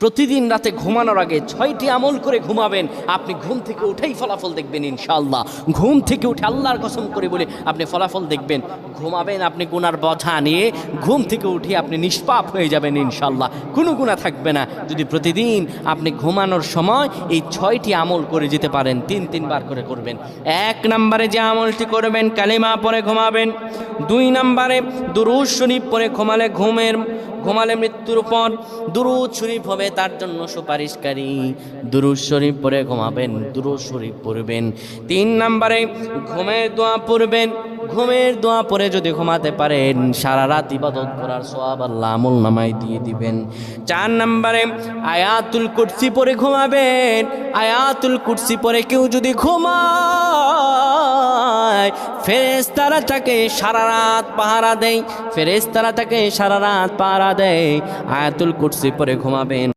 প্রতিদিন রাতে ঘুমানোর আগে 6টি আমল করে ঘুমাবেন। আপনি ঘুম থেকে উঠেই ফলাফল দেখবেন ইনশাআল্লাহ। ঘুম থেকে উঠে আল্লাহর কসম করে বলে আপনি ফলাফল দেখবেন। ঘুমাবেন আপনি গুনার বোঝা নিয়ে, ঘুম থেকে উঠে আপনি নিষ্পাপ হয়ে যাবেন ইনশাআল্লাহ, কোনো গুনাহ থাকবে না। যদি প্রতিদিন আপনি ঘুমানোর সময় এই 6টি আমল করে যেতে পারেন, 3বার করে করবেন। 1 নম্বরে যে আমলটি করবেন, কালিমা পড়ে ঘুমাবেন। 2 নম্বরে দুরূদ শরীফ পড়ে ঘুমালে মৃত্যুর পর দুরূদ শরীফ হবে তার জন্য সুপারিশকারী। দুরূদ শরীফ পড়ে ঘুমাবেন, দুরূদ শরীফ পড়বেন। 3 নম্বরে ঘুমের দোয়া পড়বেন। ঘুমের দোয়া পড়ে যদি ঘুমাতে পারেন, সারা রাত ইবাদত করার সওয়াব আল্লাহ আমলনামায় দিয়ে দিবেন। 4 নম্বরে আয়াতুল কুরসি পড়ে ঘুমাবেন। আয়াতুল কুরসি পড়ে কেউ যদি ঘুমায়, ফেরেশতারা তাকে সারা রাত পাহারা দেয়। ফেরেশতারা তাকে সারা রাত পাহারা দেয়। আয়াতুল কুরসি পড়ে ঘুমাবেন।